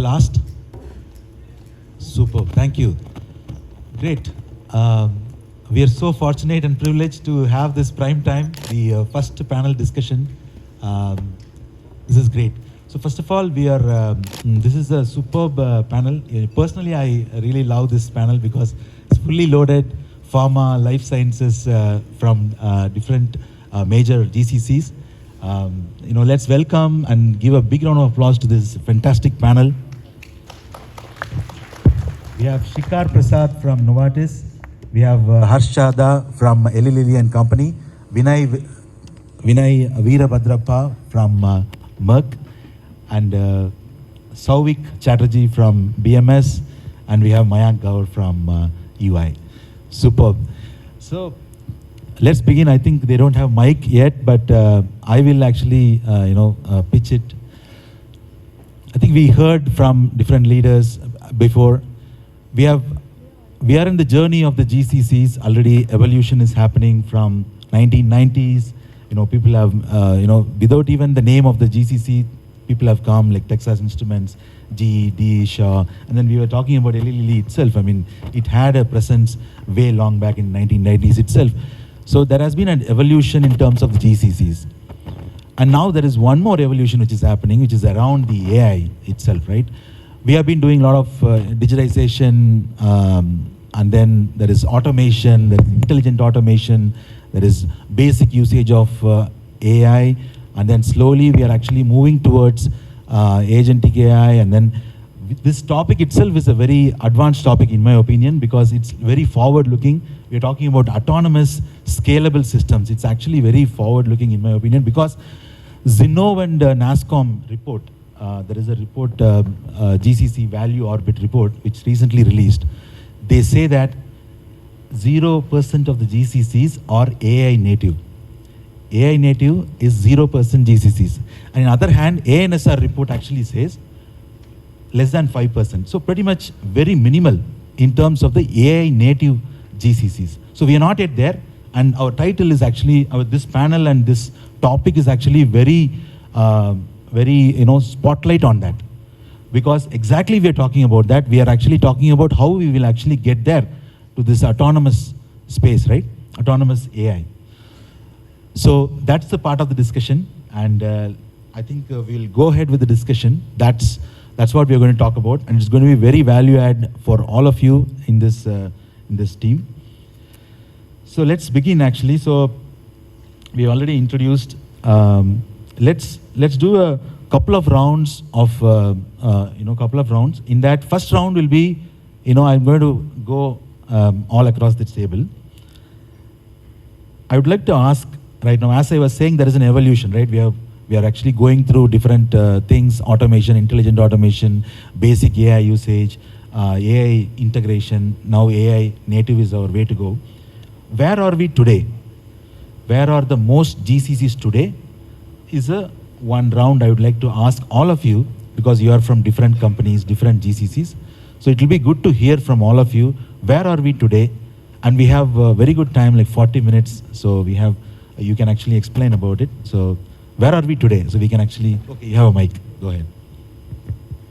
Last? Superb, thank you. Great. We are so fortunate and privileged to have this prime time, the first panel discussion. This is great. So first of all, this is a superb panel. Personally, I really love this panel because it's fully loaded pharma, life sciences from different major GCCs. Let's welcome and give a big round of applause to this fantastic panel. We have Shikhar Prasad from Novartis. We have Harshada from Eli Lilly and Company. Vinay Veerabhadrappa from Merck. And Sauvik Chatterjee from BMS. And we have Mayank Gaur from UI. Superb. So let's begin. I think they don't have mic yet, but I will actually, pitch it. I think we heard from different leaders before. We are in the journey of the GCCs. Already evolution is happening from 1990s. People have, without even the name of the GCC, people have come like Texas Instruments, GE, DE, Shaw, and then we were talking about Eli Lilly itself. I mean, it had a presence way long back in 1990s itself. So there has been an evolution in terms of the GCCs. And now there is one more evolution which is happening, which is around the AI itself, right? We have been doing a lot of digitization, and then there is automation, there is intelligent automation, there is basic usage of AI, and then slowly we are actually moving towards agentic AI. And then this topic itself is a very advanced topic in my opinion because it's very forward-looking. We are talking about autonomous, scalable systems. It's actually very forward-looking in my opinion because Zinnov and NASSCOM report, there is a report, GCC Value Orbit report, which recently released. They say that 0% of the GCCs are AI native. AI native is 0% GCCs. And on the other hand, ANSR report actually says less than 5%. So pretty much very minimal in terms of the AI native GCCs. So we are not yet there. And our title is actually, this panel and this topic is actually very spotlight on that. Because exactly we are talking about that. We are actually talking about how we will actually get there to this autonomous space, right? Autonomous AI. So that's the part of the discussion. And I think we'll go ahead with the discussion. That's what we're going to talk about. And it's going to be very value add for all of you in this team. So let's begin actually. So we already introduced, let's do a couple of rounds of, couple of rounds. In that first round will be, I'm going to go all across the table. I would like to ask right now, as I was saying, there is an evolution, right? We are actually going through different things, automation, intelligent automation, basic AI usage, AI integration. Now AI native is our way to go. Where are we today? Where are the most GCCs today? Is one round I would like to ask all of you because you are from different companies, different GCCs. So it will be good to hear from all of you. Where are we today? And we have a very good time, like 40 minutes. So you can actually explain about it. So where are we today? So we can actually, okay, you have a mic. Go ahead.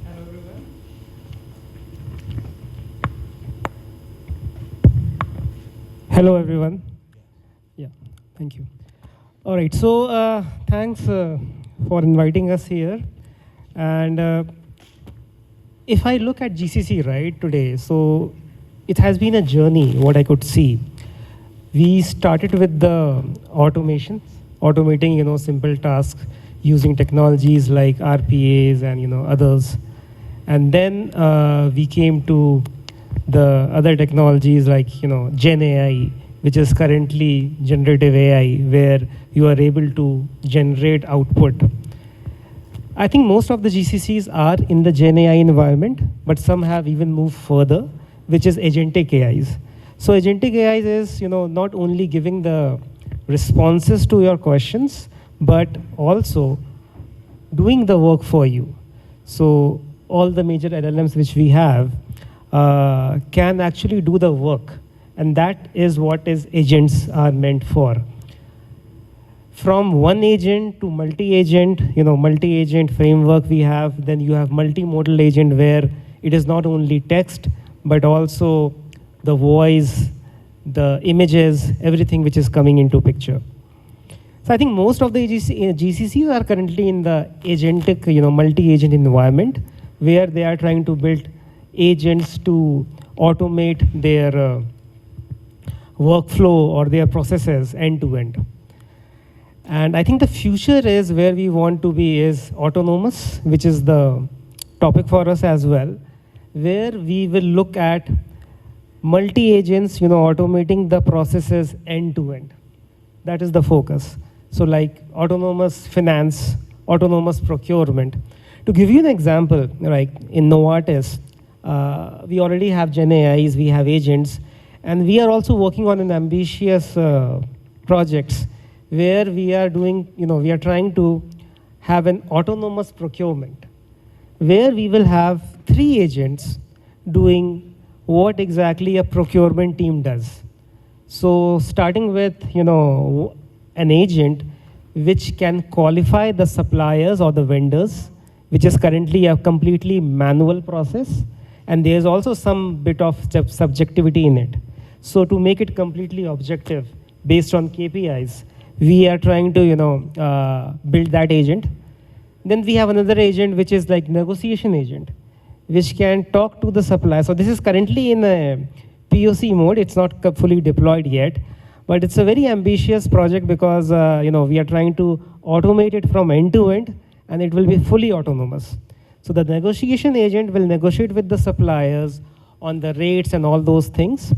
Hello, everyone. Hello, everyone. Yeah, thank you. All right, so thanks for inviting us here. And if I look at GCC, right, today, so it has been a journey, what I could see. We started with the automating, simple tasks using technologies like RPAs and, others. And then we came to the other technologies like, Gen AI, which is currently generative AI, where you are able to generate output. I think most of the GCCs are in the Gen AI environment, but some have even moved further, which is agentic AIs. So agentic AIs is, not only giving the responses to your questions, but also doing the work for you. So all the major LLMs which we have can actually do the work. And that is what agents are meant for. from one agent to multi-agent, multi-agent framework we have, then you have multimodal agent where it is not only text, but also the voice, the images, everything which is coming into picture. So I think most of the GCCs are currently in the agentic, multi-agent environment where they are trying to build agents to automate their workflow or their processes end to end. And I think the future is where we want to be is autonomous, which is the topic for us as well, where we will look at multi-agents, automating the processes end to end. That is the focus. So like autonomous finance, autonomous procurement. To give you an example, like in Novartis, we already have Gen AIs, we have agents, and we are also working on an ambitious projects where we are doing, we are trying to have an autonomous procurement, where we will have 3 agents doing what exactly a procurement team does. So starting with, an agent which can qualify the suppliers or the vendors, which is currently a completely manual process, and there's also some bit of subjectivity in it. So to make it completely objective based on KPIs, we are trying to, build that agent. Then we have another agent which is like negotiation agent, which can talk to the supplier. So this is currently in a POC mode. It's not fully deployed yet, but it's a very ambitious project because, we are trying to automate it from end to end, and it will be fully autonomous. So the negotiation agent will negotiate with the suppliers on the rates and all those things.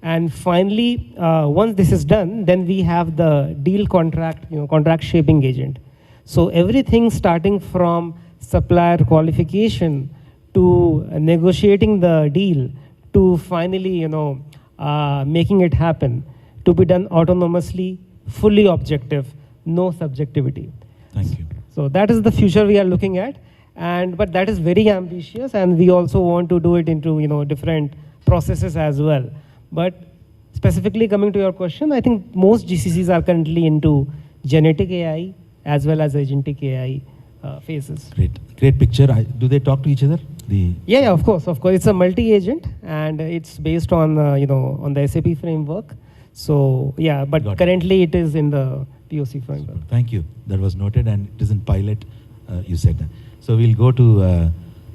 And finally, once this is done, then we have the deal contract, contract shaping agent. So everything starting from supplier qualification to negotiating the deal to finally, making it happen, to be done autonomously, fully objective, no subjectivity. Thank you. So that is the future we are looking at, but that is very ambitious, and we also want to do it into different processes as well. But specifically coming to your question, I think most GCCs are currently into genetic AI as well as agentic AI phases. Great picture. Do they talk to each other? Yeah, of course. It's a multi-agent, and it's based on on the SAP framework. So yeah, but currently it is in the POC framework. Thank you. That was noted, and it is in pilot. You said that. So we'll go to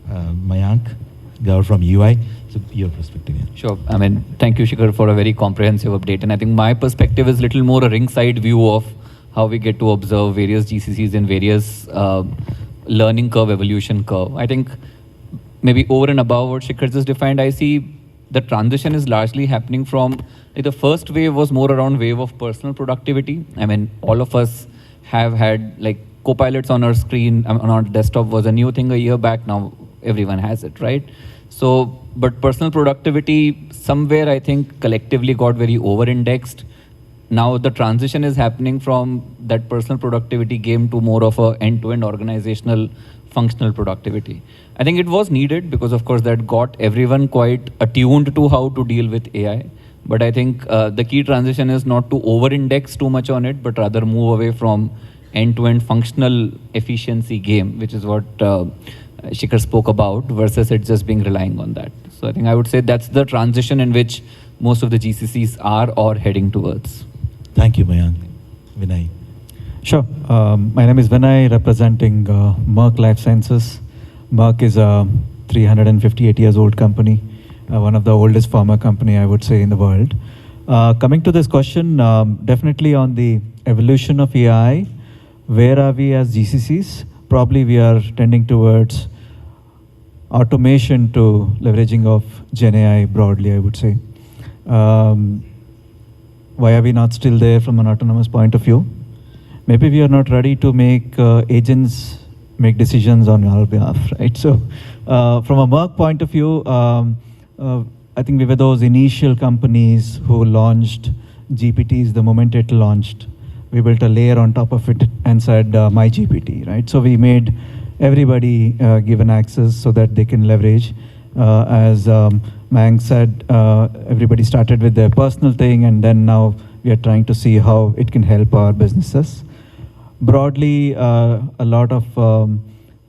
Mayank Gaur from UI. So your perspective. Yeah. Sure. I mean, thank you, Shikhar, for a very comprehensive update. And I think my perspective is a little more a ringside view of how we get to observe various GCCs in various learning curve, evolution curve. I think maybe over and above what Shikhar just defined, I see the transition is largely happening from, like, the first wave was more around wave of personal productivity. I mean, all of us have had like copilots on our screen, on our desktop was a new thing a year back. Now everyone has it, right? So, but personal productivity somewhere I think collectively got very over-indexed. Now the transition is happening from that personal productivity game to more of a end-to-end organizational functional productivity. I think it was needed because of course that got everyone quite attuned to how to deal with AI. But I think the key transition is not to over-index too much on it, but rather move away from end-to-end functional efficiency game, which is what Shikhar spoke about, versus it just being relying on that. So I think I would say that's the transition in which most of the GCCs are or heading towards. Thank you, Mayank. Vinay. Sure. My name is Vinay, representing Merck Life Sciences. Merck is a 358 years old company, one of the oldest pharma company, I would say, in the world. Coming to this question, definitely on the evolution of AI, where are we as GCCs? Probably we are tending towards automation to leveraging of Gen AI broadly, I would say. Why are we not still there from an autonomous point of view? Maybe we are not ready to make agents make decisions on our behalf, right? So from a Merck point of view, I think we were those initial companies who launched GPTs the moment it launched. We built a layer on top of it and said, my GPT, right? So we made everybody given access so that they can leverage. As Mayank said, everybody started with their personal thing, and then now we are trying to see how it can help our businesses. Broadly, a lot of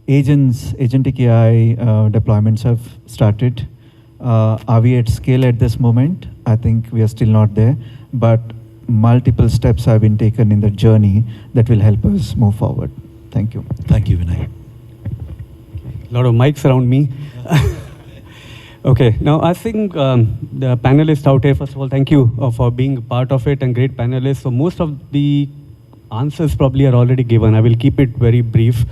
agentic AI deployments have started. Are we at scale at this moment? I think we are still not there, but multiple steps have been taken in the journey that will help us move forward. Thank you. Thank you, Vinay. A lot of mics around me. Okay, now I think the panelists out here, first of all, thank you for being part of it and great panelists. So most of the answers probably are already given. I will keep it very brief.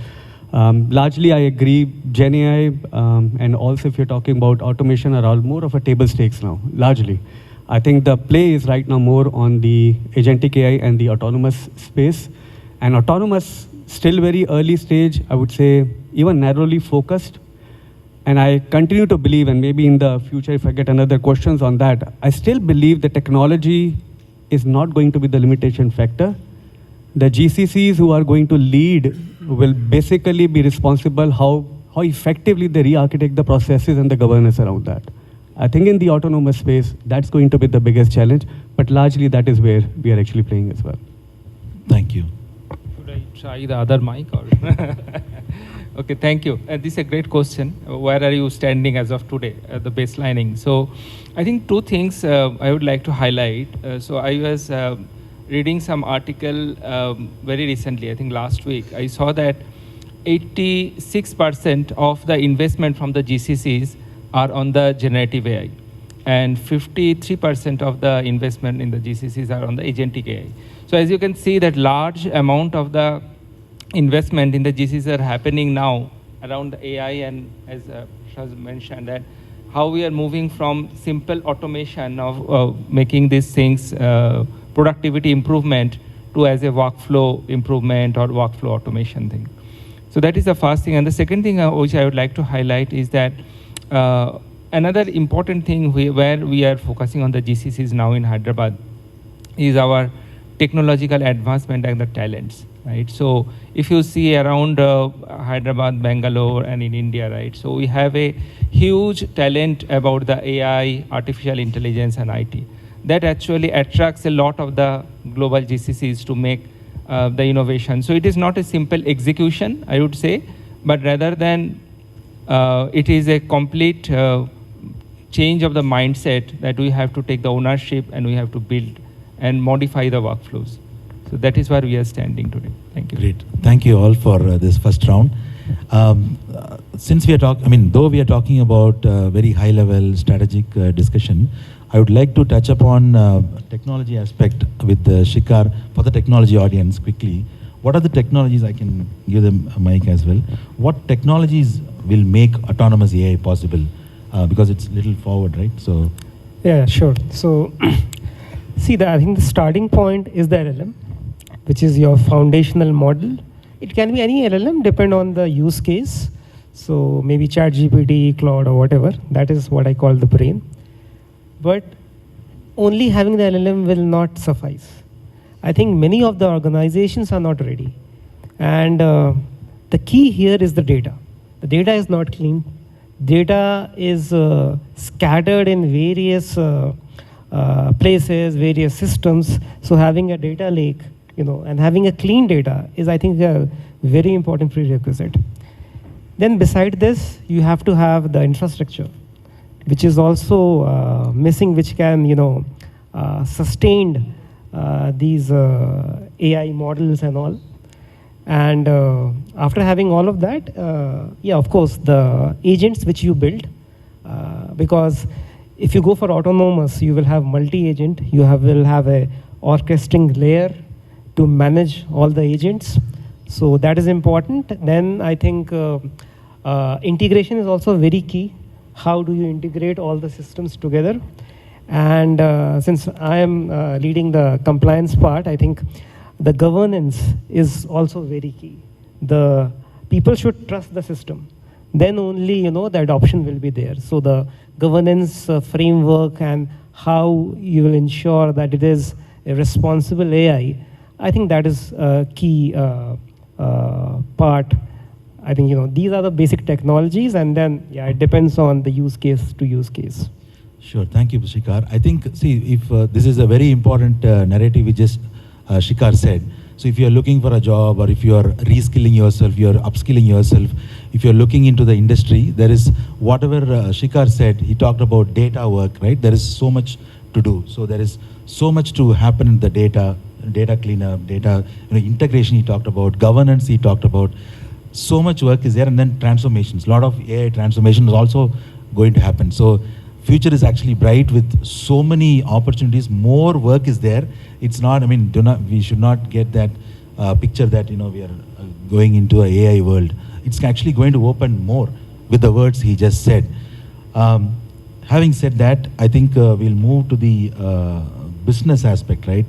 Largely, I agree, Gen AI and also if you're talking about automation are all more of a table stakes now, largely. I think the play is right now more on the agentic AI and the autonomous space. And autonomous, still very early stage, I would say even narrowly focused. And I continue to believe, and maybe in the future if I get another questions on that, I still believe the technology is not going to be the limitation factor. The GCCs who are going to lead will basically be responsible how effectively they re-architect the processes and the governance around that. I think in the autonomous space, that's going to be the biggest challenge, but largely that is where we are actually playing as well. Thank you. Should I try the other mic or? Okay, thank you. This is a great question. Where are you standing as of today, the baselining? So I think two things I would like to highlight. So I was reading some article very recently, I think last week. I saw that 86% of the investment from the GCCs are on the generative AI. And 53% of the investment in the GCCs are on the agentic AI. So as you can see, that large amount of the investment in the GCCs are happening now around the AI, and as Raaj mentioned, that how we are moving from simple automation of making these things productivity improvement to as a workflow improvement or workflow automation thing. So that is the first thing. And the second thing which I would like to highlight is that another important thing where we are focusing on the GCCs now in Hyderabad is our technological advancement and the talents, right? So if you see around Hyderabad, Bangalore, and in India, right? So we have a huge talent about the AI, artificial intelligence, and IT. That actually attracts a lot of the global GCCs to make the innovation. So it is not a simple execution, I would say, but rather than it is a complete change of the mindset that we have to take the ownership and we have to build and modify the workflows. So that is where we are standing today. Thank you. Great. Thank you all for this first round. Since we are though we are talking about very high-level strategic discussion, I would like to touch upon technology aspect with Shikhar for the technology audience quickly. What are the technologies, I can give them a mic as well. What technologies will make autonomous AI possible? Because it's a little forward, right? So. Yeah, sure. So see, I think the starting point is the LLM, which is your foundational model. It can be any LLM, depend on the use case. So maybe ChatGPT, Claude, or whatever. That is what I call the brain. But only having the LLM will not suffice. I think many of the organizations are not ready. And the key here is the data. The data is not clean. Data is scattered in various places, various systems. So having a data lake, and having a clean data is, I think, a very important prerequisite. Then beside this, you have to have the infrastructure, which is also missing, which can, sustain these AI models and all. And after having all of that, yeah, of course, the agents which you build, because if you go for autonomous, you will have multi-agent, will have a orchestrating layer to manage all the agents. So that is important. Then I think integration is also very key. How do you integrate all the systems together? And since I am leading the compliance part, I think the governance is also very key. The people should trust the system. Then only, the adoption will be there. So the governance framework and how you will ensure that it is a responsible AI, I think that is a key part. I think, these are the basic technologies, and then, yeah, it depends on the use case to use case. Sure, thank you, Shikar. I think, see, if this is a very important narrative which just Shikar said. So if you are looking for a job, or if you are reskilling yourself, you are upskilling yourself, if you are looking into the industry, there is whatever Shikar said, he talked about data work, right? There is so much to do. So there is so much to happen in the data cleanup, data integration he talked about, governance he talked about. So much work is there, and then transformations. A lot of AI transformation is also going to happen. So future is actually bright with so many opportunities. More work is there. It's not, I mean, we should not get that picture that, we are going into an AI world. It's actually going to open more with the words he just said. Having said that, I think we'll move to the business aspect, right?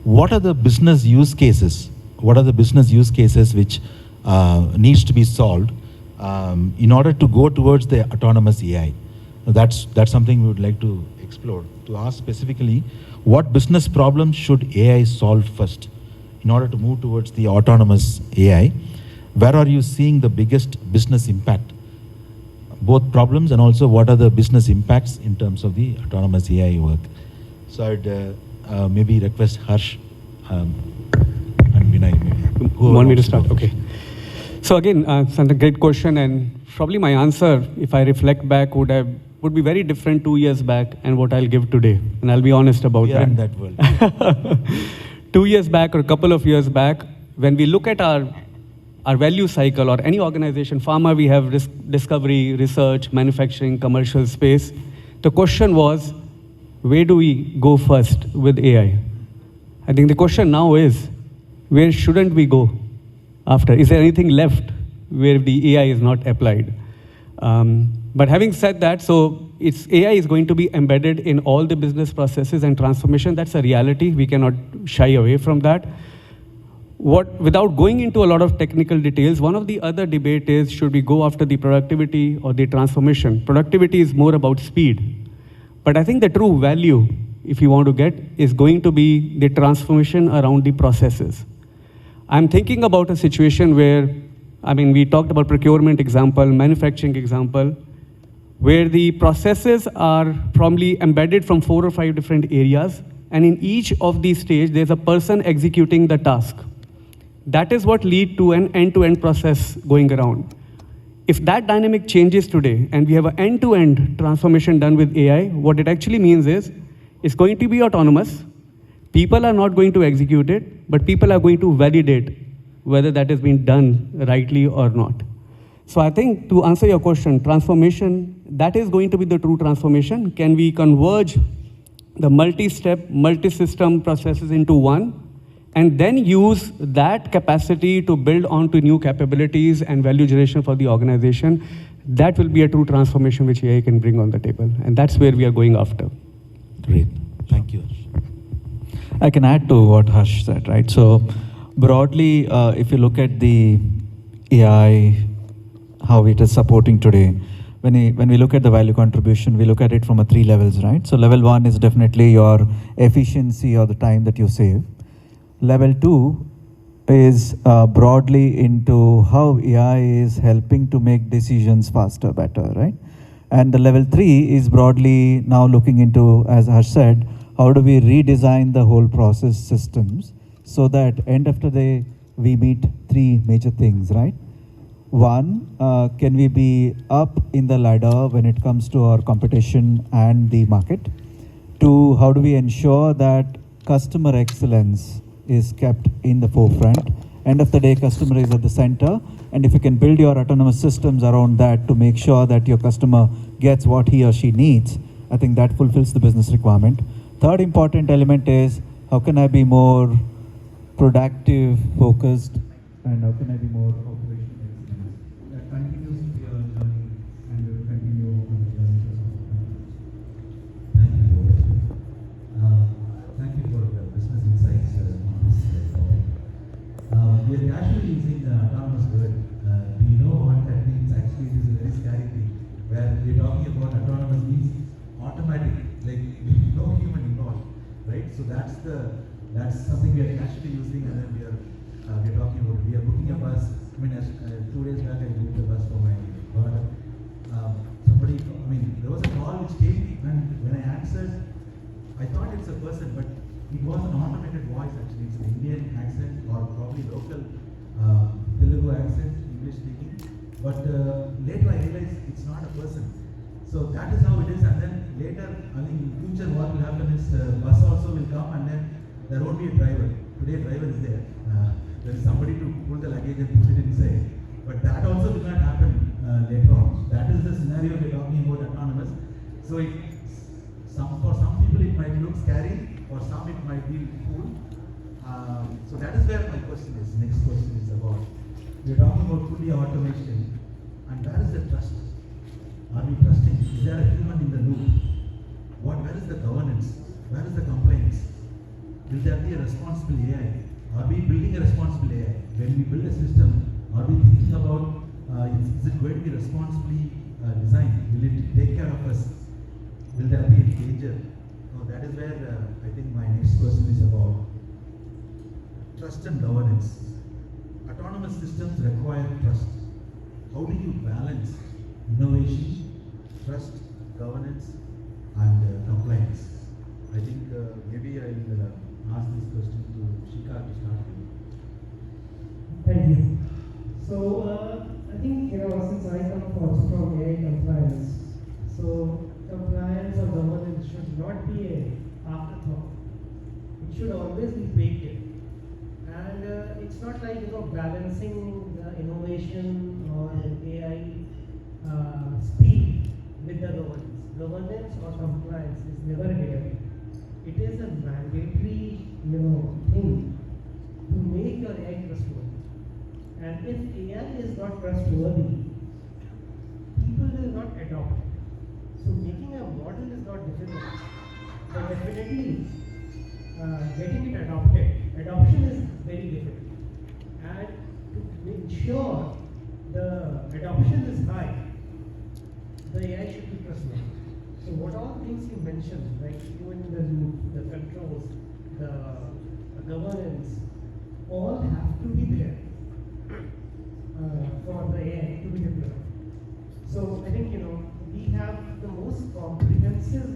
What are the business use cases? What are the business use cases which needs to be solved in order to go towards the autonomous AI? That's something we would like to explore, to ask specifically, what business problems should AI solve first in order to move towards the autonomous AI? Where are you seeing the biggest business impact? Both problems and also what are the business impacts in terms of the autonomous AI work? So I'd maybe request Harsh and Vinay. Maybe. You want me to start? Okay. So again, it's a great question, and probably my answer, if I reflect back, would be very different 2 years back and what I'll give today. And I'll be honest about that. We are in that world. 2 years back or a couple of years back, when we look at our value cycle or any organization, pharma, we have discovery, research, manufacturing, commercial space. The question was, where do we go first with AI? I think the question now is, where shouldn't we go after? Is there anything left where the AI is not applied? But having said that, so AI is going to be embedded in all the business processes and transformation. That's a reality. We cannot shy away from that. Without going into a lot of technical details, one of the other debate is, should we go after the productivity or the transformation? Productivity is more about speed. But I think the true value, if you want to get, is going to be the transformation around the processes. I'm thinking about a situation where, we talked about procurement example, manufacturing example, where the processes are probably embedded from 4 or 5 different areas, and in each of these stages, there's a person executing the task. That is what leads to an end-to-end process going around. If that dynamic changes today, and we have an end-to-end transformation done with AI, what it actually means is, it's going to be autonomous. People are not going to execute it, but people are going to validate whether that has been done rightly or not. So I think, to answer your question, transformation, that is going to be the true transformation. Can we converge the multi-step, multi-system processes into one, and then use that capacity to build onto new capabilities and value generation for the organization? That will be a true transformation which AI can bring on the table. And that's where we are going after. Great. Thank you. I can add to what Harsh said, right? So broadly, if you look at the AI, how it is supporting today, when we look at the value contribution, we look at it from 3 levels, right? So level 1 is definitely your efficiency or the time that you save. Level 2 is broadly into how AI is helping to make decisions faster, better, right? And the level 3 is broadly now looking into, as Harsh said, how do we redesign the whole process systems so that end of the day, we meet 3 major things, right? 1, can we be up in the ladder when it comes to our competition and the market? 2, how do we ensure that customer excellence is kept in the forefront? End of the day, customer is at the center, and if you can build your autonomous systems around that to make sure that your customer gets what he or she needs, I think that fulfills the business requirement. 3rd important element is, how can I be more productive, focused, and how can I be more operational excellence? That continues to be our journey, and we will continue on the journey. Thank you. Thank you for the business insights on this topic. We are actually using the autonomous word. Do you know what that means? Actually, it is a very scary thing. Where we are talking about autonomous means automatic, like no human involved, right? So that's something we are actually using, and then we are talking about. We are booking a bus. 2 days back I booked a bus for my daughter. Somebody, there was a call which came, man, And when I answered, I thought it's a person, but it was an automated voice actually. It's an Indian accent or probably local Telugu accent, English speaking. But later I realized it's not a person. So that is how it is. And then later, I think in future what will happen is bus also will come and then there won't be a driver. Today driver is there. There is somebody to pull the luggage and put it inside. But that also will not happen later on. That is the scenario we're talking about autonomous. So for some people it might look scary, for some it might be cool. So that is where my question is. Next question is about, we're talking about fully automation, and where is the trust? Are we trusting? Is there a human in the loop? Where is the governance? Where is the compliance? Will there be a responsible AI? Are we building a responsible AI? When we build a system, are we thinking about is it going to be responsibly designed? Will it take care of us? Will there be a danger? So that is where I think my next question is about trust and governance. Autonomous systems require trust. How do you balance innovation, trust, governance, and compliance? I think maybe I will ask this question to Shikha to start with. Thank you. So I think, since I come also from AI compliance, so compliance or governance should not be an afterthought. It should always be baked in. And it's not like, balancing the innovation or AI speed with the governance. Governance or compliance is never given. It is a mandatory, thing to make your AI trustworthy. And if AI is not trustworthy, people will not adopt it. So making a model is not difficult, but definitely getting it adopted. Adoption is very difficult. And to ensure the adoption is high, the AI should be trustworthy. So what all things you mentioned, like even the loop, the controls, the governance, all have to be there for the AI to be deployed. So I think, we have the most comprehensive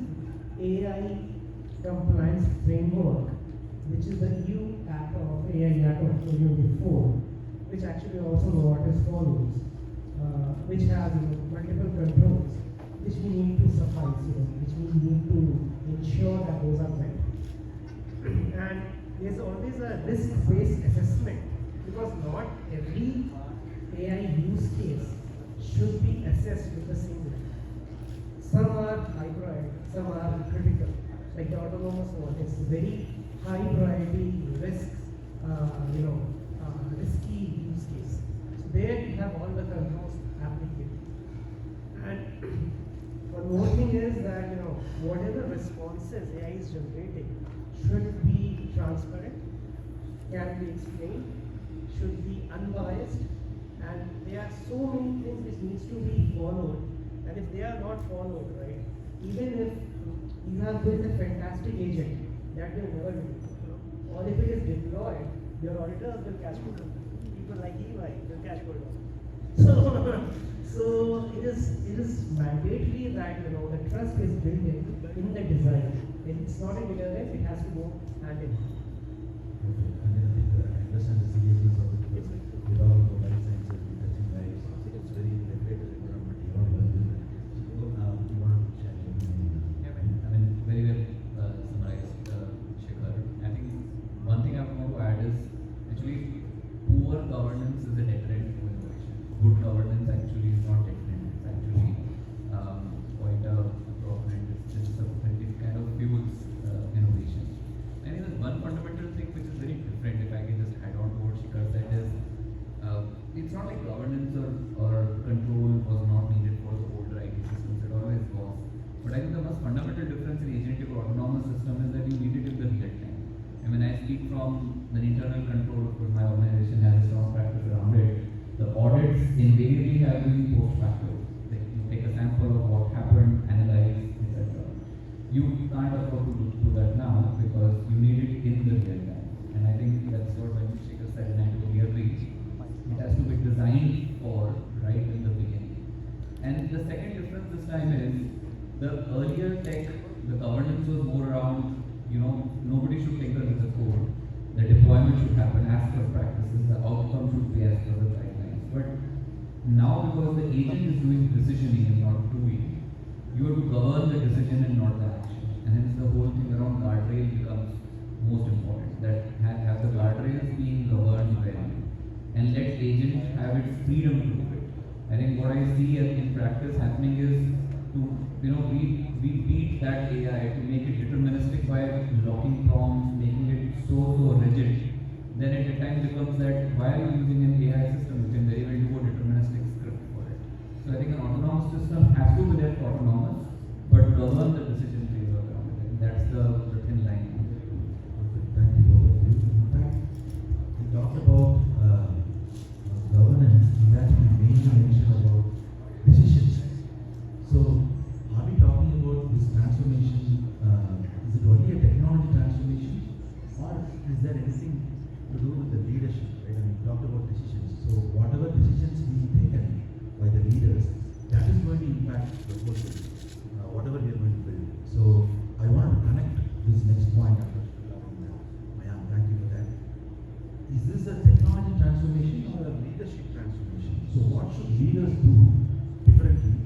AI compliance framework, which is the EU Act of AI Act of 2024, which actually also what is follows, which has multiple controls, which we need to suffice, which we need to ensure that those are met. And there's always a risk-based assessment, because not every AI use case should be assessed with the same way. Some are high priority, some are critical. Like the autonomous one, it's very high priority, risk, risky use case. So there you have all the controls applicable. And one more thing is that, whatever responses AI is generating should be transparent, can be explained, should be unbiased, and there are so many things which needs to be followed. And if they are not followed, right, even if you have built a fantastic agent, that will never be. Or if it is deployed, your auditors will catch hold of it. People like EY will catch hold of it. So it is mandatory that the trust is built in the design. It's not in design, it has to go hand in hand. Okay, and then I think I understand the seriousness of it, because with all the life sciences, we touching lives, it's very regulated environment. You want to learn this. So you want to share your opinion? Yeah, very well summarized, Shikhar. I think one thing I want to add is actually poor governance is a deterrent to innovation. Good governance actually is not deterrent. It's actually quite a proponent. It kind of fuels innovation. I think there's one fundamental thing which is very different. If I can just add on to what Shikhar said is, it's not like governance or control was not needed for the older IT systems. It always was. But I think the most fundamental difference in agentic or autonomous system is that you need it in the real time. And when I speak from the internal control, of course, my organization has a strong practice around it. The audits invariably have been post-facto. Like you take a sample of what happened, analyze, etc. You can't afford to do that now because you need it in the real time. And I think that's what Shikhar said, and I totally agree. It has to be designed for right in the beginning. And the second difference this time is the earlier tech, the governance was more around, nobody should tinker with the code. The deployment should happen as per practices, the outcome should be as per the guidelines. But now, because the agent is doing decisioning and not doing, you have to govern the decision and not the action. And hence the whole thing around guardrail becomes most important. That have the guardrails being governed well and let agent have its freedom to do it. I think what I see in practice happening is we beat that AI to make it deterministic by locking prompts, making it so rigid. Then at the time becomes that why are you using an AI system which can very well do a deterministic script for it. So I think an autonomous system has to be there autonomous, but govern the decision framework around it. That's the thin line. Thank you. In fact, we talked about governance, in that we mainly mentioned about decisions. So, are we talking about this transformation? Is it only a technology transformation, or is there anything to do with the leadership? Right? I mean, we talked about decisions. So, whatever decisions being taken by the leaders, that is going to impact the whole thing, whatever we are going to build. So, I want to connect this next point. Mayank, thank you for that. Is this a technology transformation or a leadership transformation? So what should leaders do differently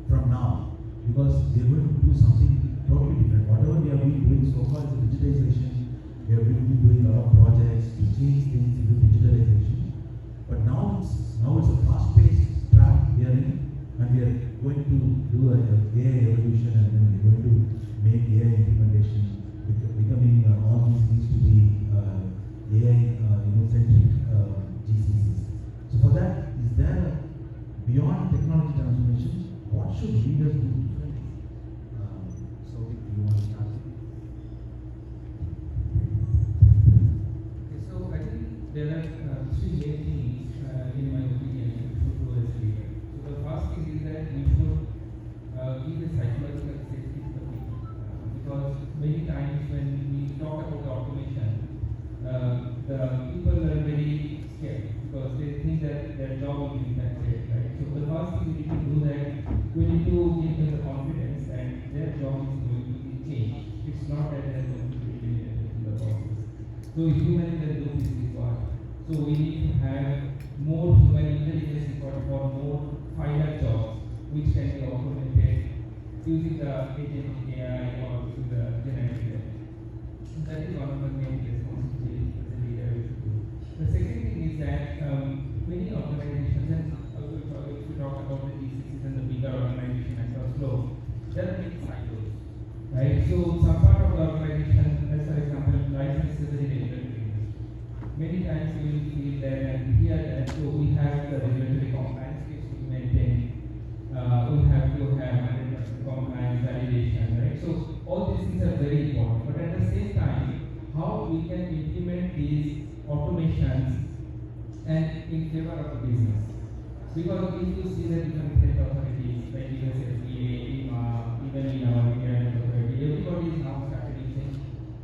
from now? Because we are going to do something totally different. Whatever we have been doing so far is digitization. We have been doing a lot of projects to change things into digitalization. But now it's a fast-paced track we are in, and we are going to do a AI evolution, and then we're going to make AI implementation becoming all these things to be AI centric GCCs. So for that, is there beyond technology transformation, what should leaders do differently? So if you want to start. Okay, so I think there are three main things in my opinion we should do as leaders. So the first thing is that we should give a psychological safety to the people, because many times when we talk about automation, the people are very scared because they think that their job will be impacted, right? So the first thing we need to do that, we need to give them the confidence that their job is going to be changed. It's not that they're going to be eliminated in the process. So human intelligence is required. So we need to have more human intelligence required for more final jobs which can be automated using the agent AI or using the generative AI. That is one of the main responsibilities as a leader we should do. The second thing is that many organizations, and if we talk about the GCCs and the bigger organization across globe, there are many silos, right? So some part of the organization, as for example, license is a regulatory industry. Many times we will feel that here, so we have the regulatory compliance case to maintain. We have to have 100% compliance validation, right? So all these things are very important. But at the same time, how we can implement these automations and in favor of the business. Because if you see the different health authorities, like US FDA, EMA, even in our Indian authority, everybody is now started using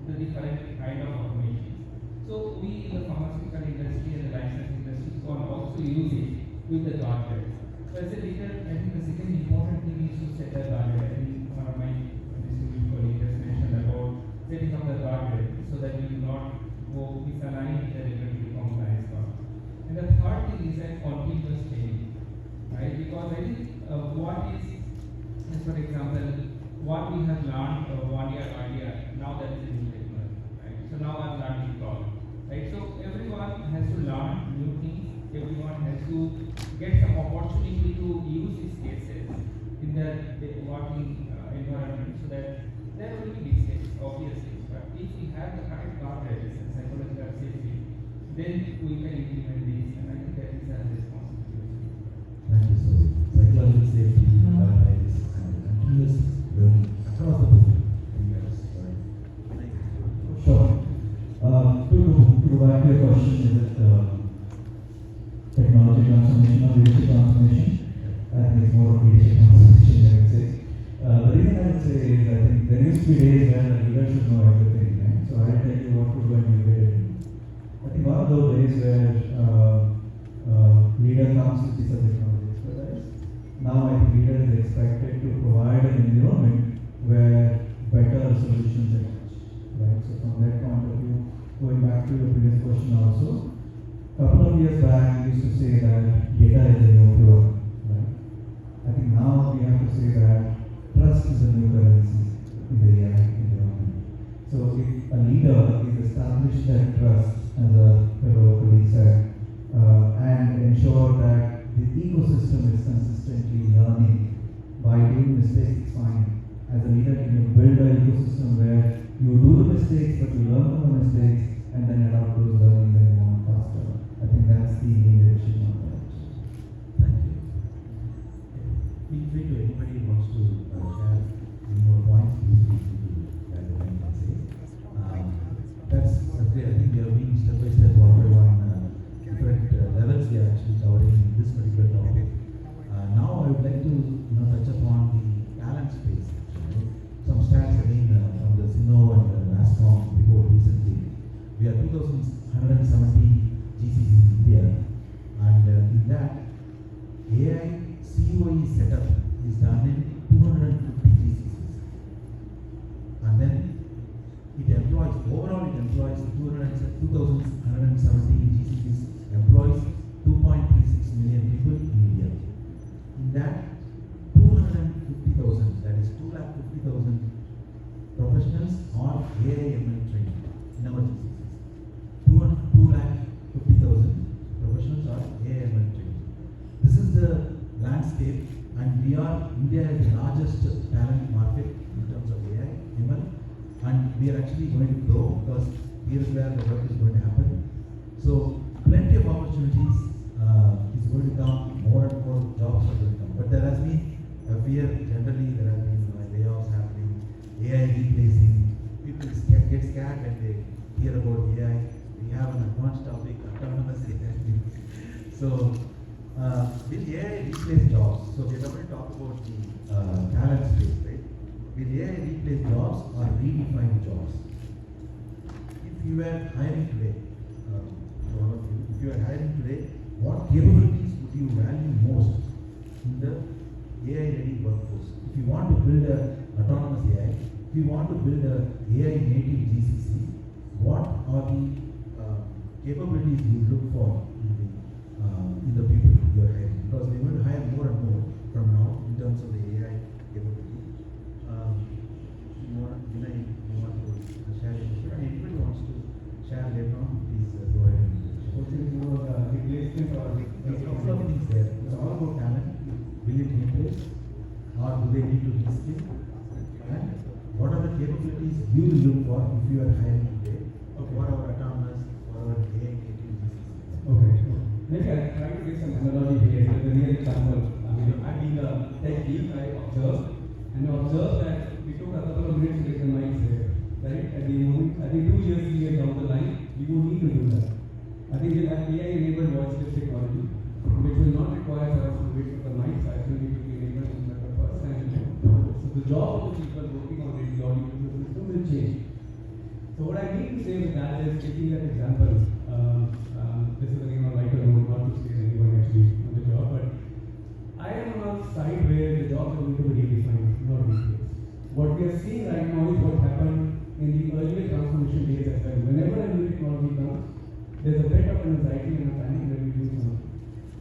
the different kind of automations. So we in the pharmaceutical industry and the license industry can also use it with the guardrails. So as a leader, I think the second important thing is to set the guardrail. I think one of my distinguished colleagues just mentioned about setting up the guardrail so that we do not go misalign with the regulatory compliance part. And the third thing is that continuous training, right? Because I think what is, as for example, what we have learned 1 year earlier, now that is a new technology, right? So now I'm learning cloud, right? So everyone has to learn new things. Everyone has to get some opportunity to use these cases in their working environment, so that there will be these cases, obviously. But if we have the correct guardrails and psychological safety, then we can implement these, and I think that is our responsibility. Thank you, sir. Psychological safety, guidelines, and continuous learning across the board. Sure. To go back to your question, is it technology transformation or leadership transformation? I think it's more of leadership transformation, I would say. The reason I would say is, I think there used to be days where the leader should know everything, right? So I'll tell you what to do and you get it. I think one of those days where leader comes with this technology expertise. Now I think leader is expected to provide an environment question also. Couple of years back, we used to say that data is the new fuel, right? I think now we have to say that trust is the new currency in the AI environment. So if a leader is established that trust, as a fellow colleague said, and ensure that the ecosystem is consistently learning by doing mistakes, it's fine. As a leader, can you build an ecosystem where you do the mistakes, but you learn from the mistakes and then adopt those learnings and move on faster? I think that's the main direction of that. Thank you. Feel free to anybody who wants to share any more points, please feel free to guide the line and say. That's great. I think we have been step by step, one by one, different levels we are actually covering in this particular topic. Now I would like to touch upon the talent space. Right? Some stats again from the Sino and the NASCOM report recently. We are 2,170 GCCs in India, and in that, AI COE setup is done in 250 GCCs. And then it employs, overall it employs 2,170 GCCs, employs 2.36 million people in India. In that, 250,000, that is 250,000 professionals are AI/ML trained in our GCCs. 250,000 professionals are AI/ML trained. This is the landscape, and India is the largest talent market in terms of AI/ML, and we are actually going to grow because here is where the work is going to happen. So plenty of opportunities is going to come, more and more jobs are going to come. But there has been a fear, generally there have been layoffs happening, AI replacing, people get scared when they hear about AI. We have an advanced topic, autonomous AI. So will AI replace jobs? So we are going to talk about the talent space, right? Will AI replace jobs or redefine jobs? If you were hiring today, all of you, if you are hiring today, what capabilities would you value most in the AI-ready workforce? If you want to build an autonomous AI, if you want to build an AI-native GCC, what are the capabilities you look for in the people you are hiring? Because we are going to hire more and more from now in terms of the AI capability. You want to share your question? And anybody wants to share later on, please go ahead. Replacement or there's a couple of things there. It's all about talent. Will it replace or do they need to reskill? And what are the capabilities you will look for if you are hiring today? For our autonomous, for our AI native GCC? Okay. Maybe I'll try to give some analogy here with a real example. I mean, I've been a tech geek, I observed that we took a couple of minutes to get the mics there, right? At the moment, I think 2 years, 3 years down the line, we won't need to do that. I think we'll have AI-enabled voice technology, which will not require for us to wait for the mics. I think it will be enabled in the first time. So the job of the people working on the audio system will change. So what I mean to say with that is, taking that example, this is again on lighter note, not to scare anyone actually on the job, but I am on a side where the jobs are going to be redefined, not replaced. What we are seeing right now is what happened in the earlier transformation days as well. Whenever a new technology comes, there's a bit of anxiety and a panic that we do something.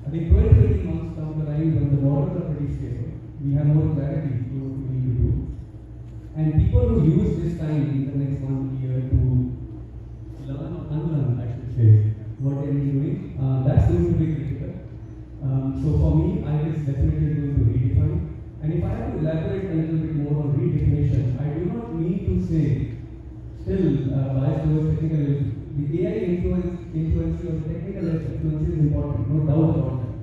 I think 12 to 18 months down the line, when the models are pretty stable, we have more clarity to what we need to do. And people who use this time in the next 1 year to learn or unlearn, I should say, what they are doing, that's going to be critical. So for me, I is definitely going to redefine. And if I have to elaborate a little bit more on redefinition, I do not need to say, still biased towards technical, the AI influence or technical influence is important, no doubt about that.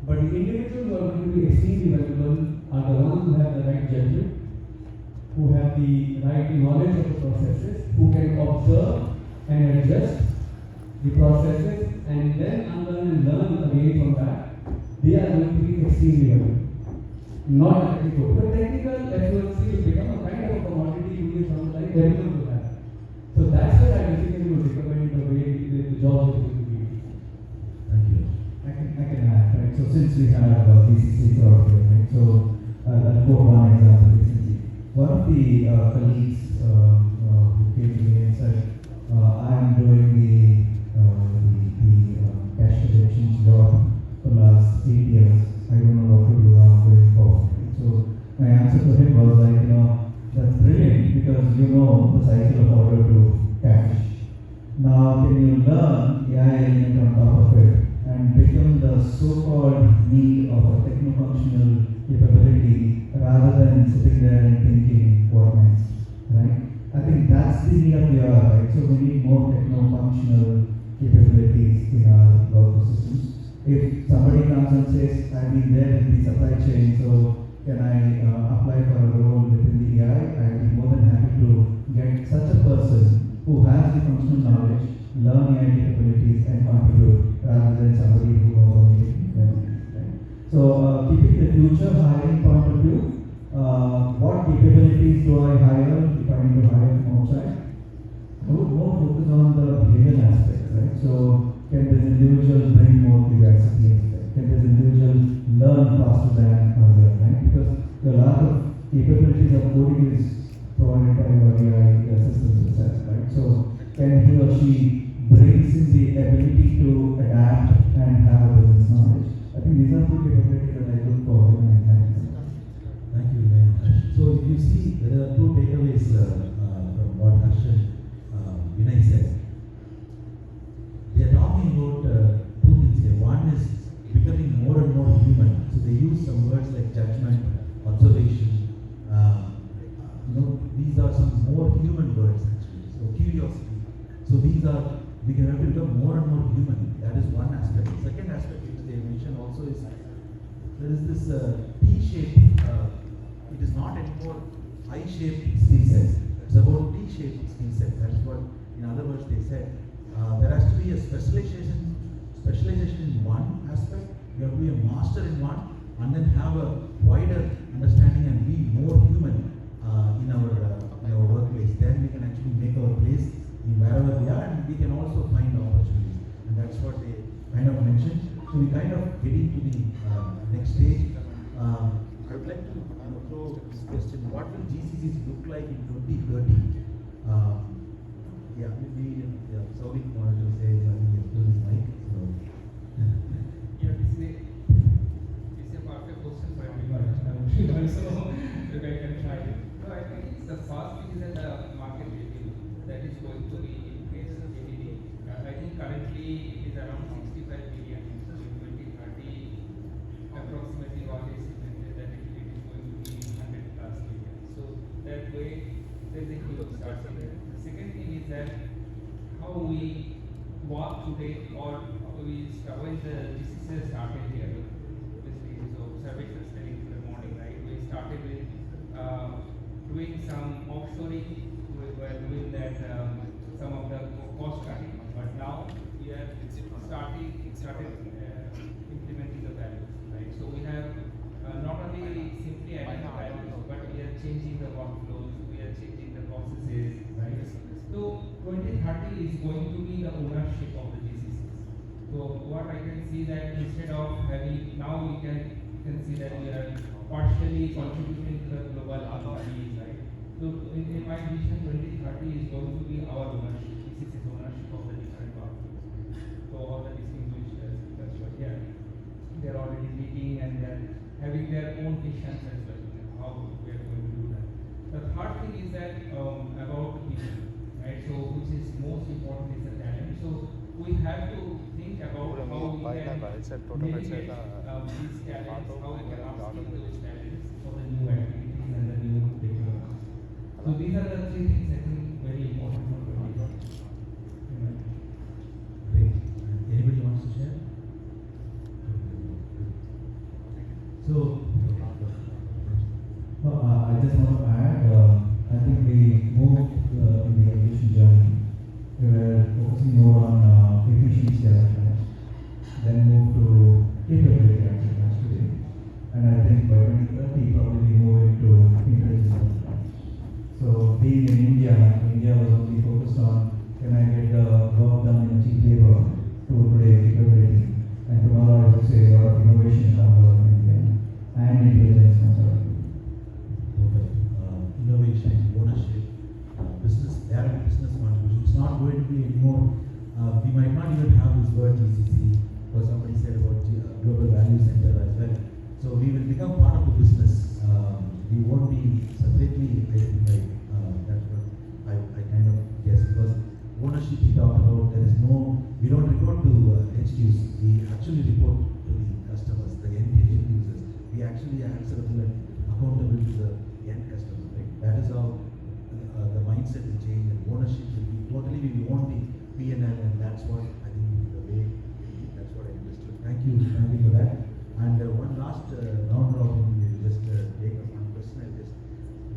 But the individuals who are going to be extremely valuable are the ones who have the right judgment, who have the right knowledge of the processes, who can observe and adjust the processes and then unlearn and learn again from that. They are going to be extremely valuable. Not technical. But technical fluency will become a kind of a commodity you will sound like everyone will have. So that's what I basically would recommend the way the job is going to be. Thank you. I can add, right? So since we have DCC out here, right? So I'll quote one example recently. One of the colleagues who came to me and said, I am doing the was like, that's brilliant because you know the cycle of order to cash. Now, can you learn AI element on top of it and become the so-called need of a techno-functional capability rather than sitting there and thinking what next, right? I think that's the need of the hour, right? So we need more techno-functional capabilities in our workflow systems. If somebody comes and says, I've been there in the supply chain, so can I apply for a role within the AI? I'd be more than happy to get such a person who has the functional knowledge, learn AI capabilities and contribute rather than somebody who knows only technical. Right? So keeping the future hiring point of view, what capabilities do I hire if I need to hire from outside? I would more focus on the behavioral aspects, right? So can this individual bring more curiosity aspect? Can this individual learn faster than other, right? Because a lot of capabilities of coding is provided by your AI systems itself, right? So can he or she brings in the ability to adapt and have a business knowledge? I think these are two capabilities that I look for in my clients. Thank you very much. So if you see, there are two takeaways from what Harshan Vinay said. They are talking about two things here. One is becoming more and more human. So they use some words like judgment, observation. These are some more human words actually. So curiosity. So these are, we can have to become more and more human. That is one aspect. The second aspect which they mentioned also is there is this T-shaped. It is not anymore I-shaped skill set. It's about T-shaped skill set. That is what, in other words, they said. There has to be a specialization in one aspect. You have to be a master in one, and then have a wider understanding and be more human in our workplace. Then we can actually make our place in wherever we are, and we can also find opportunities. And that's what they kind of mentioned. So we kind of getting to the next stage. I would like to throw this question: what will GCCs look like in 2030? Maybe Souvik wanted to say something. He has put his mic. So. Yeah, it's a perfect question for everyone. So if I can try it. So I think the first thing is that the market review that is going to be in place every day. I think currently it is around 65 billion. So in 2030, approximately what is estimated that it is going to be 100 plus billion. So that way there is a huge start there. The second thing is that how we work today, or when the GCC started here, basically, so service is telling in the morning, right? We started with doing some offshoring. We were doing that some of the cost cutting, but now we are started implementing the values, right? So we have not only simply adding the values, but we are changing the workflows, we are changing the processes, right? So 2030 is going to be the ownership of the GCCs. So what I can see that instead of having, now we can see that we are partially contributing to the global economy, right? So in my vision, 2030 is going to be our ownership, GCC's ownership of the different workflows. So all the distinguished speakers were here. They're already meeting and they're having their own visions as well, how we are going to do that. The third thing is that about people. Right, so which is most important is the talent. So we have to think about how we can mitigate these talents, how we can upskill those talents for the new activities and the new technologies. So these are the three things I think very important for the world. Great. Anybody wants to share? So, I just want to add, I think we moved in the evolution journey. We were focusing more on efficiency as a class, then moved to capability as a class today. And I think by 2030, probably we move into intelligence as a class. So being in India was only focused on, can I get the work done in cheap labor to today capability. And tomorrow I would say a lot of innovation comes out of India and intelligence comes out of India. perfect. Innovation, ownership, business, direct business contribution. It's not going to be anymore. We might not even have this word GCC, because somebody said about global value center as well. So we will become part of the business. we won't be separately identified. That's what I kind of guess, because ownership we talked about, there is no, we don't report to HQs, we actually report to the customers, the end users. We actually are answerable and accountable to the end customer, right? That is how the mindset will change, and ownership will be totally, we won't be P&L, and that's what I think the way, that's what I understood. Thank you for that. And one last round robin, we'll just take up one question, I'll just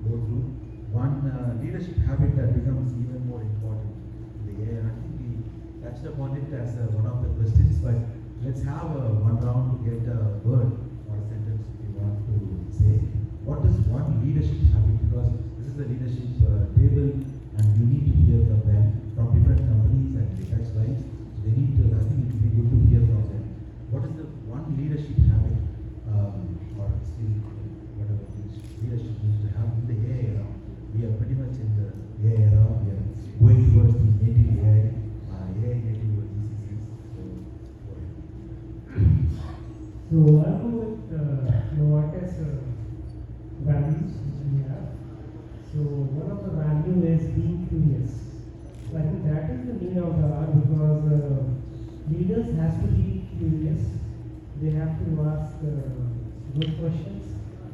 go through. One leadership habit that becomes even more important in the AI, and I think we touched upon it as one of the questions, but let's have one round to get a word or a sentence if you want to say. What is one leadership habit? Because this is the leadership table, and you need to hear from them, from different companies and defense lines. So they need to, I think it would be good to hear from them. What is the one leadership habit or skill, whatever leadership needs to have in the AI era? We are pretty much in the AI era. We are going towards the native AI, native GCCs. So I'll go with what is values which we have. So one of the value is being curious. So I think that is the need of the hour, because leaders has to be curious. They have to ask good questions,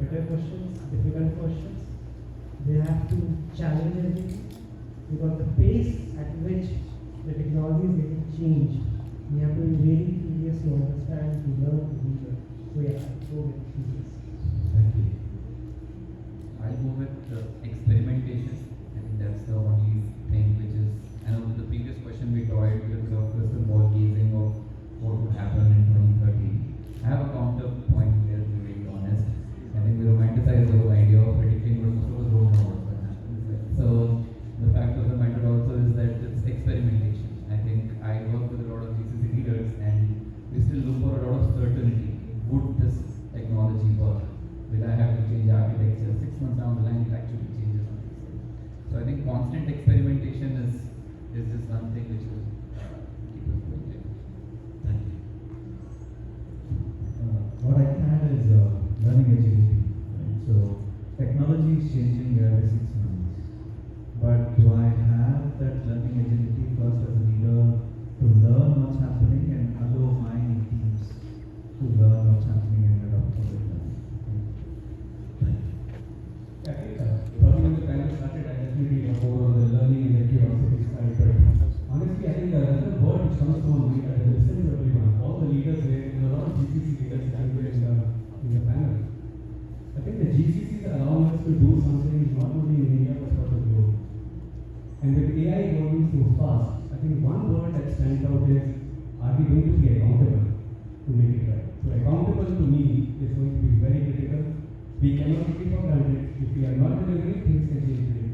better questions, difficult questions. They have to challenge everything, because the pace at which the technology is getting changed, we have to be really curious to understand, to learn, to be there. So yeah, go with curious. Thank you. I'll go with experimentation. I think that's the only thing which is, I know the previous question we toyed with the crystal ball gazing of what would happen in 2030. I have a counterpoint here, to be very honest. I think we romanticize the whole idea of predicting, but most of us don't know what's going to happen. So the fact of the matter also is that it's experimentation. I think I work with a lot of GCC leaders, and we still look for a lot of certainty. Would this technology work? Will I have to change architecture? 6 months down the line, it actually changes on itself. So I think constant experimentation is just one thing which will keep us going there. Thank you. What I can add is learning agility. Right? So technology is changing every 6 months. But do I have that learning agility first as a leader to learn what's happening and allow my teams to learn what's happening and adopt it? Thank you. I think probably when the panel started, I definitely more on the learning and the curiosity side. But honestly, I think the word which comes to mind at the listening of everyone, all the leaders there, there are a lot of GCC leaders in the panel. I think the GCCs allow us to do something not only in India but for the globe. And with AI evolving so fast, I think one word that stands out is, are we going to be accountable to make it right? So accountable to me is going to be very critical. We cannot take it for granted. If we are not delivering, things can change today.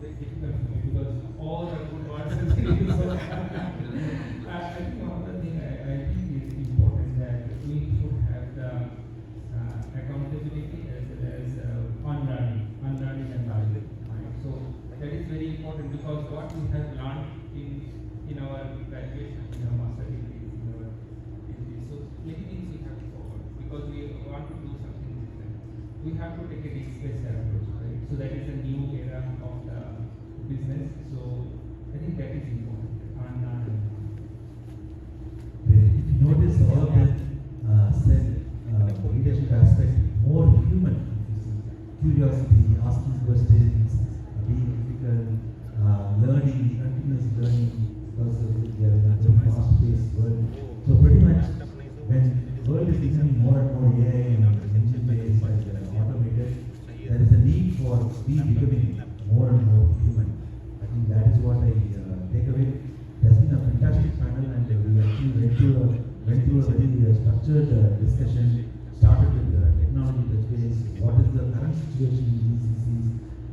Very difficult for me, because all the good parts are really so I think one other thing I think is important, that we should have the accountability as well as unlearning and learning. Right? So that is very important, because what we have learned in our graduation, in our master degrees, in our degrees, so many things we have to forward, because we want to do something different. We have to take a risk-based approach, right? So that is a new era of the business. So I think that is important. If you notice, all of them said leadership aspect more human. Curiosity, asking questions, being critical, learning, continuous learning, because we are in a very fast-paced world. So pretty much, when the world is becoming more and more AI and engine-based and automated, there is a need for speed becoming more and more human. I think that is what I take away. It has been a fantastic panel, and we actually went through a very structured discussion. Started with technology touch base, what is the current situation in GCCs,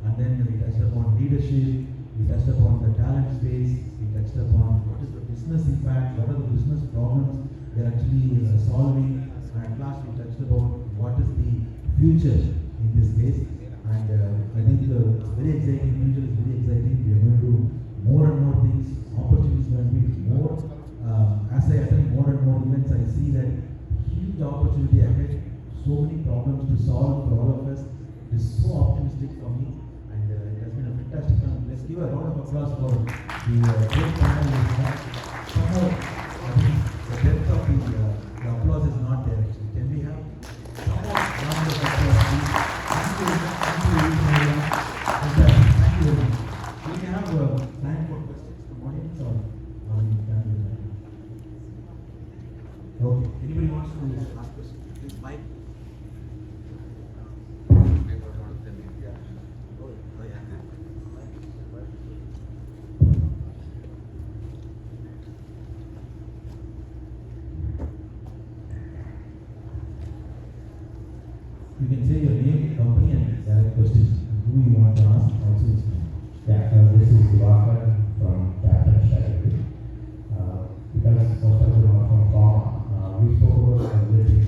and then we touched upon leadership, we touched upon the talent space, we touched upon what is the business impact, what are the business problems we are actually solving, and at last we touched about what is the future in this space. And I think it's very exciting, future is very exciting. We are going to do more and more things, opportunities going to be more. As I attend more and more events, I see that huge opportunities opportunity ahead, so many problems to solve for all of us. It is so optimistic for me, and it has been a fantastic time. Let's give a round of applause for the great panel we have. Somehow, I think the depth of the applause is not there actually. Can we have somehow round of applause, please? Thank you, thank you, everyone. Fantastic. Thank you very much. We can have time for questions from audience or we can do that. Okay. Anybody wants to ask questions? Please, Mike. You can say your name, company, and direct questions. Who you want to ask, also is fine. Yeah, this is Diwakar from DamnRight.DamnIT. Because most of them are from pharma, we spoke about everything,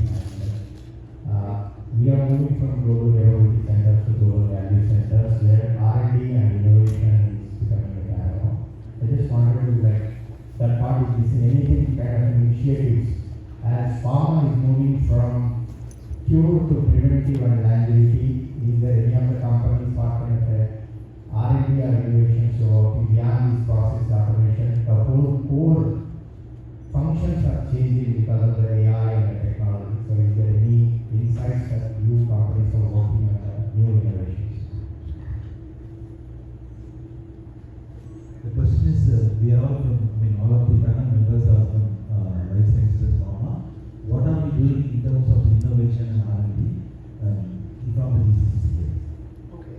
and we are moving from global capability centers to global value centers where R&D and innovation is becoming a dialogue. I just wanted to that part is missing. Anything kind of initiatives as pharma is moving from cure to preventive and longevity. Is there any of the companies part of R&D or innovation so beyond this process automation? The whole core functions are changing because of the AI and the technology. So is there any insights that you companies are working on new innovations? The question is, we are all from, all of the panel members are from life sciences and pharma. What are we doing in terms of innovation and R&D from the GCC space? Okay,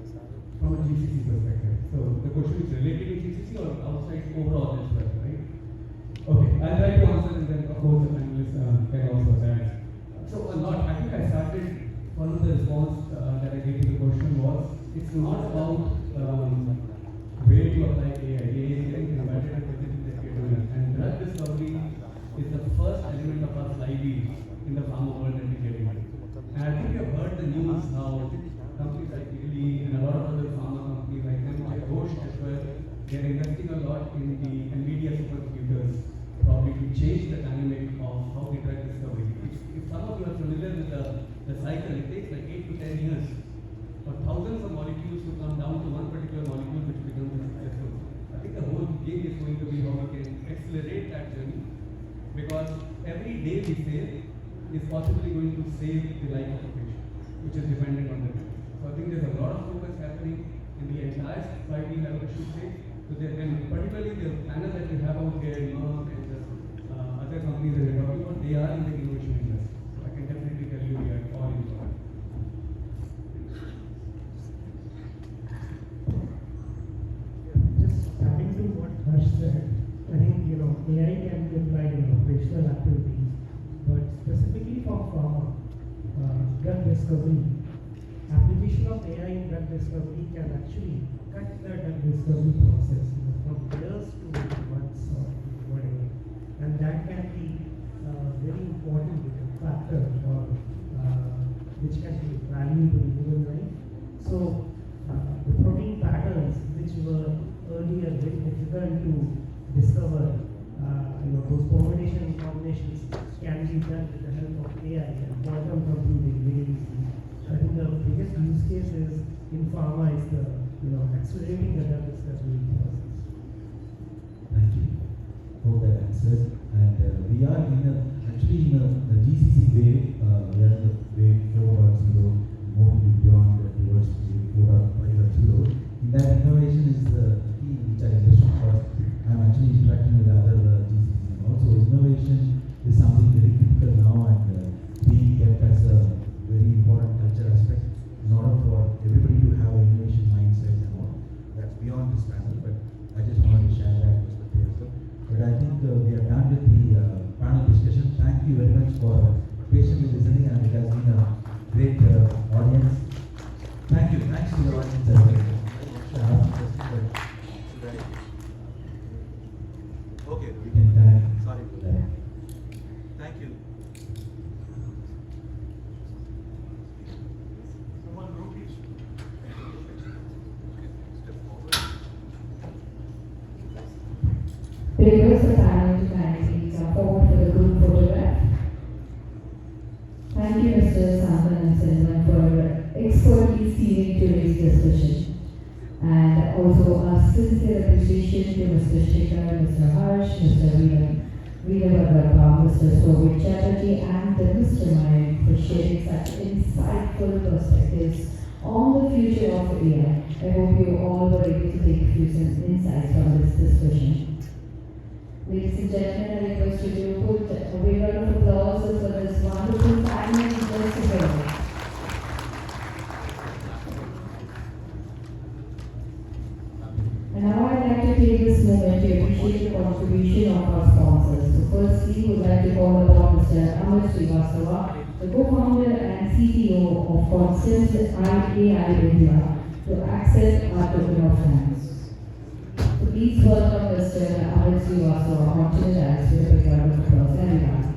from a GCC perspective. So the question is related to GCC or outside overall as well, right? Okay, I'll try to answer and then of course the panelists can also add. So a lot, I think I started, one of the response that I gave to the question was, it's not about where to apply AI. AI is getting embedded in everything that we're doing. And drug discovery is the first element of our flywheel in the pharma world that we get into. And I think you have heard the news now, companies like Weekly and a lot of other pharma companies like them, like Roche as well, they're investing a lot in the NVIDIA supercomputers, probably to change the dynamic of how we drug discovery. If some of you are familiar with the cycle, it takes like 8 to 10 years for thousands of molecules to come down to one particular molecule which becomes successful. I think the whole game is going to be how we can accelerate that journey, because every day we save is possibly going to save the life of a patient, which is dependent on the drug. So I think there's a lot of focus happening in the entire society level, I should say. So there, and particularly the panel that you have out there, Merck and the other companies that we're talking about, they are in the innovation industry. So I can definitely tell you we are all involved. Just adding to what Harsh said, I think AI can be applied in operational activities, but specifically for pharma, drug discovery, application of AI in drug discovery can actually cut the drug discovery process from years to months or whatever, and that can be very important factor or which can be value to human life. So the protein patterns which were earlier very difficult to discover, those permutation combinations can be done with the help of AI and quantum computing very easily. I think the biggest use case is in pharma is the accelerating the drug discovery process. Thank you. Hope that answers. And we are actually in the GCC wave. We are in the wave 4.0, moving beyond towards wave 4.5.0. In that innovation is the key which I just first. I'm actually interacting with other GCCs also. Innovation is something very critical now and being kept as a very important culture aspect in order for everybody to have an innovation mindset and all. That's beyond this panel, but I just wanted to share that perspective as well. But I think we are done with the panel discussion. Thank you very much for patiently listening, and it has been a great audience. Thank you. Thanks to the audience as well. Okay, we can connect. Sorry for that. Thank you. Request the panel to kindly come forward for the group photograph. sincere appreciation to Mr. Shikhar, Mr. Harsh, Mr. Veerabhadrappa, Mr. Sovic Chatterjee, and the Mr. Mayan for sharing such insightful perspectives on the future of AI. I hope you all were able to take a few insights from this discussion. Ladies and gentlemen, I request you to put a big round of applause for this wonderful panel just together. And now I'd like to take this moment to appreciate the contribution of our sponsors. So firstly, we would like to call upon Mr. Amit Srivastava, the co-founder and CTO of Constance AI India, to accept our token of thanks. So please welcome Mr. Amit Srivastava onto the dais with a big round of applause. Everyone.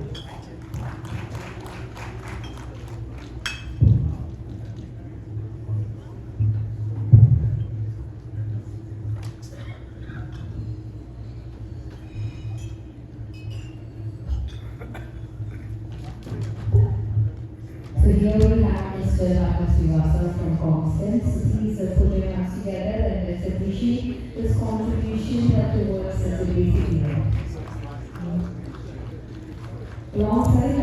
So here we have Mr. Amit Srivastava from Constance. Please put your hands together and let's appreciate this contribution that towards the basic level. Alongside